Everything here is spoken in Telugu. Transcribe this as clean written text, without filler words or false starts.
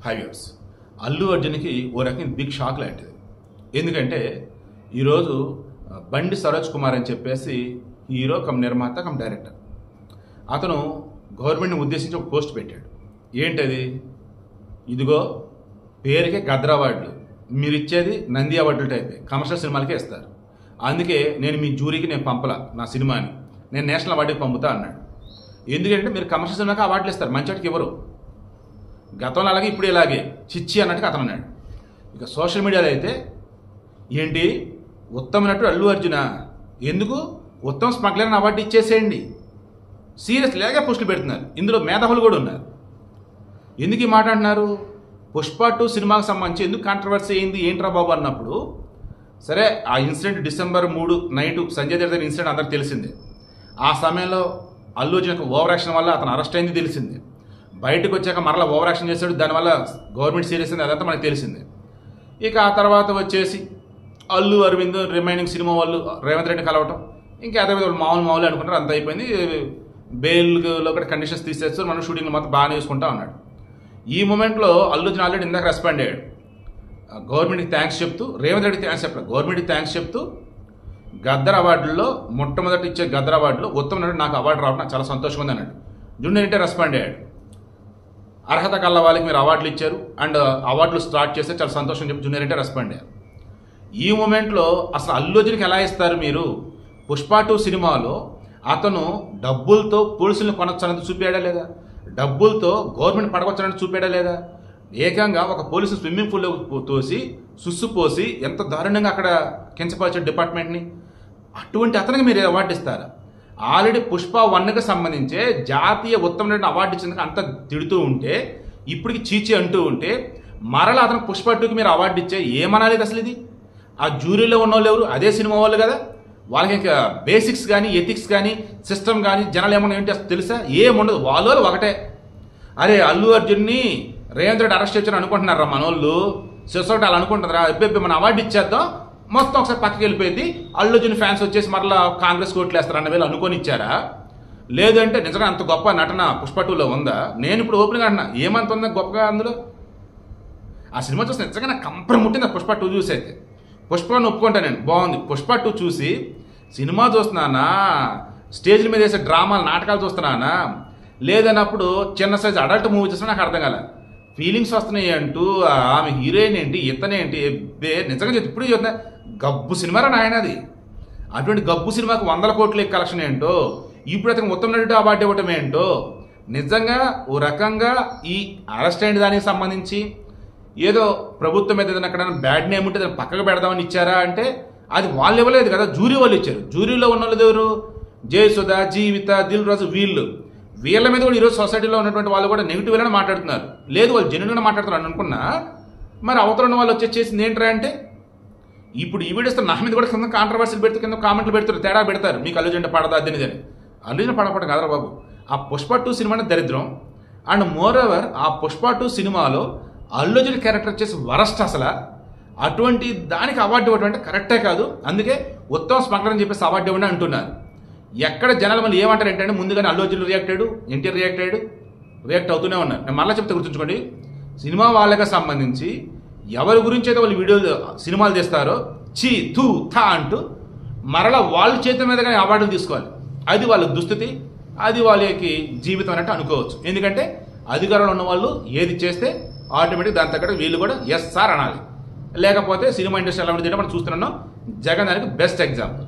5 ఇయర్స్ అల్లు అర్జున్కి ఓ రకమైన బిగ్ షాక్ లాంటిది. ఎందుకంటే ఈరోజు బండి సరోజ్ కుమార్ అని చెప్పేసి హీరో కమ్ నిర్మాత కమ్ డైరెక్టర్, అతను గవర్నమెంట్ని ఉద్దేశించి ఒక పోస్ట్ పెట్టాడు. ఏంటది? ఇదిగో పేరుకే గద్ర అవార్డులు, మీరు ఇచ్చేది నంది అవార్డుల టైపే, కమర్షియల్ సినిమాలకే ఇస్తారు, అందుకే నేను మీ జ్యూరీకి నేను పంపలా నా సినిమాని, నేను నేషనల్ అవార్డుకి పంపుతా అన్నాడు. ఎందుకంటే మీరు కమర్షియల్ సినిమాకి అవార్డులు ఇస్తారు, మంచివాటికి ఎవరు. గతంలో అలాగే ఇప్పుడు ఇలాగే చిచ్చి అన్నట్టుగా అతను అన్నాడు. ఇక సోషల్ మీడియాలో అయితే ఏంటి ఉత్తమ నటుడు అల్లు అర్జున, ఎందుకు ఉత్తమ స్మగ్లర్ అని అవార్డు ఇచ్చేసేయండి, సీరియస్ లేక పోస్టులు పెడుతున్నారు. ఇందులో మేధావులు కూడా ఉన్నారు. ఎందుకు ఈ మాట అంటున్నారు? పుష్ప 2 సినిమాకి సంబంధించి ఎందుకు కాంట్రవర్సీ అయింది ఏంట్రా బాబు అన్నప్పుడు, సరే ఆ incident December 3 night Sanjay Dutt దగ్గర ఇన్సిడెంట్ అందరికి తెలిసిందే. ఆ సమయంలో అల్లు అర్జున్ యొక్క ఓవర్ యాక్షన్ వల్ల అతను అరెస్ట్ అయింది తెలిసిందే. బయటకు వచ్చాక మరలా ఓవర్ యాక్షన్ చేశాడు, దానివల్ల గవర్నమెంట్ సీరియస్ అయింది, అదంతా మనకు తెలిసిందే. ఇక ఆ తర్వాత వచ్చేసి అల్లు అరవింద్ రిమైనింగ్ సినిమా వాళ్ళు రేవంత్ రెడ్డి కలవటం, ఇంకా అదే మామూలు అనుకుంటారు, అంత అయిపోయింది. బెయిల్లో కూడా కండిషన్స్ తీసేస్తారు, మనం షూటింగ్లో మొత్తం బాగానే చూసుకుంటా ఉన్నాడు. ఈ మూమెంట్లో అల్లు అర్జున్ ఆల్రెడీ ఇందాక రెస్పాండ్ అయ్యాడు. గవర్నమెంట్కి థ్యాంక్స్ చెప్తూ, రేవంత్ రెడ్డి థ్యాంక్స్ చెప్పాడు, గవర్నమెంట్కి థ్యాంక్స్ చెప్తూ గద్దర్ అవార్డుల్లో మొట్టమొదటి ఇచ్చే గద్దర్ అవార్డులో ఉత్తమ నటుడు నాకు అవార్డు రావడం నాకు చాలా సంతోషంగా ఉంది అన్నాడు. జూనియర్ ఎన్టీఆర్ రెస్పాండ్ అయ్యాడు, అర్హత కల్ల వాళ్ళకి మీరు అవార్డులు ఇచ్చారు అండ్ అవార్డులు స్టార్ట్ చేస్తే చాలా సంతోషం చెప్పి జూనియర్ ఎన్టీఆర్ రెస్పాండ్ అయ్యారు. ఈ మూమెంట్లో అసలు అల్లు అర్జున్కి ఎలా ఇస్తారు మీరు? పుష్ప 2 సినిమాలో అతను డబ్బులతో పోలీసులను కొనొచ్చన్నది చూపాడా లేదా? డబ్బులతో గవర్నమెంట్ పడవచ్చన్నది చూపాడా లేదా? ఏకంగా ఒక పోలీసు స్విమ్మింగ్ పూల్లో తోసి సుస్సు పోసి ఎంత దారుణంగా అక్కడ కించపరిచాడు డిపార్ట్మెంట్ని. అటువంటి అతనికి మీరు అవార్డు ఇస్తారా? ఆల్రెడీ పుష్ప 1కి సంబంధించే జాతీయ ఉత్తమ నటుడు అవార్డు ఇచ్చేందుకు అంత తిడుతూ ఉంటే, ఇప్పటికి చీచి అంటూ ఉంటే, మరలా అతను పుష్ప 2కి మీరు అవార్డు ఇచ్చే ఏమనాలి అసలు? ఇది ఆ జ్యూరీలో ఉన్న వాళ్ళు ఎవరు? అదే సినిమా వాళ్ళు కదా. వాళ్ళకి ఇంకా బేసిక్స్ కానీ ఎథిక్స్ కానీ సిస్టమ్ కానీ జనాలు ఏమన్నా ఏంటి అసలు తెలుసా? ఏముండదు. వాళ్ళు ఒకటే, అరే అల్లు అర్జున్ని రేవంత్ రెడ్డి అరెస్ట్ చేయాలని అనుకుంటున్నారా మనోళ్ళు? సొసైటీ అలా అనుకుంటుందిరా, ఎప్పుడు మనం అవార్డు ఇచ్చేద్దాం, మొత్తం ఒకసారి పక్కకి వెళ్ళిపోయింది, అల్లు అర్జున్ ఫ్యాన్స్ వచ్చేసి మరలా కాంగ్రెస్ కోట్లు వేస్తారు అన్న వేళ అనుకొని ఇచ్చారా? లేదంటే నిజంగా అంత గొప్ప నటన పుష్ప 2లో ఉందా? నేను ఇప్పుడు ఓపెన్గా అంటున్నా, ఏమంత ఉందా గొప్పగా అందులో? ఆ సినిమా చూస్తే నిజంగా నాకు కంపరం ముట్టింది ఆ పుష్ప 2 చూసి. అయితే పుష్పను ఒప్పుకుంటా నేను, బాగుంది. పుష్ప 2 చూసి సినిమా చూస్తున్నానా, స్టేజ్ల మీద వేసే డ్రామాలు నాటకాలు చూస్తున్నానా, లేదన్నప్పుడు చిన్న సైజ్ అడల్ట్ మూవీ చూస్తున్నా నాకు అర్థం కాల. ఫీలింగ్స్ వస్తున్నాయి అంటూ ఆమె హీరోయిన్ ఏంటి, ఇతనేంటి, నిజంగా ఇప్పుడు చూస్తున్నా గబ్బు సినిమారా నాయన అది. అటువంటి గబ్బు సినిమాకి 100 కోట్ల కలెక్షన్ ఏంటో, ఇప్పుడు అతను ఉత్తమ నటుడు అవార్డు ఇవ్వటం ఏంటో, నిజంగా ఓ రకంగా ఈ అరెస్ట్ అయిన దానికి సంబంధించి ఏదో ప్రభుత్వం మీద ఏదైనా అక్కడ బ్యాడ్ నేమ్ ఉంటే దాన్ని పక్కకు పెడదామని ఇచ్చారా అంటే అది వాళ్ళు ఇవ్వలేదు కదా, జూరీ వాళ్ళు ఇచ్చారు. జూరీలో ఉన్న వాళ్ళు ఎవరు? జయసుధ, జీవిత, దిల్ రాజు, వీళ్ళ మీద కూడా ఈరోజు సొసైటీలో ఉన్నటువంటి వాళ్ళు కూడా నెగిటివ్ వేలని మాట్లాడుతున్నారు. లేదు వాళ్ళు జెన్యున్గా మాట్లాడుతున్నారు అనుకున్నా, మరి అవతల ఉన్న వాళ్ళు వచ్చేసి చేసింది ఏంట్రా అంటే, ఇప్పుడు ఈ వీడియోస్ నా మీద కూడా కింద కాంట్రవర్సీలు పెడుతూ కింద కామెంట్లు పెడతారు, తేడా పెడతారు, మీకు అల్లు అర్జున్ పడదా అదని. అల్లు అర్జున్ పడపడం కదరా బాబు, ఆ పుష్ప 2 సినిమానే దరిద్రం. అండ్ మోర్ ఓవర్ ఆ పుష్ప 2 సినిమాలో అల్లు అర్జున్ క్యారెక్టర్ వచ్చేసి వరస్ట్. అసలు అటువంటి దానికి అవార్డు ఇవ్వడం అంటే కరెక్టే కాదు. అందుకే ఉత్తమ స్మగ్లర్ అని చెప్పేసి అవార్డు ఇవ్వండి అంటున్నారు. ఎక్కడ జనాలు మళ్ళీ ఏమంటారు ఏంటంటే, ముందుగానే అల్లు అర్జున్ రియాక్ట్ అయ్యాడు, ఎన్టీఆర్ రియాక్ట్ అవుతూనే ఉన్నారు. నేను మళ్ళీ చెప్తే గుర్తుంచుకోండి, సినిమా వాళ్ళకి సంబంధించి ఎవరి గురించి అయితే వాళ్ళు వీడియోలు సినిమాలు తీస్తారో చీ తూ థా అంటూ మరలా వాళ్ళ చేతి మీద కానీ అవార్డులు తీసుకోవాలి. అది వాళ్ళ దుస్థితి, అది వాళ్ళకి జీవితం అన్నట్టు అనుకోవచ్చు. ఎందుకంటే అధికారంలో ఉన్న వాళ్ళు ఏది చేస్తే ఆటోమేటిక్ దాని తగ్గట్టు వీళ్ళు కూడా ఎస్ సార్ అనాలి. లేకపోతే సినిమా ఇండస్ట్రీ ఎలా ఉండేది మనం చూస్తున్నాం. జగన్ దానికి బెస్ట్ ఎగ్జాంపుల్.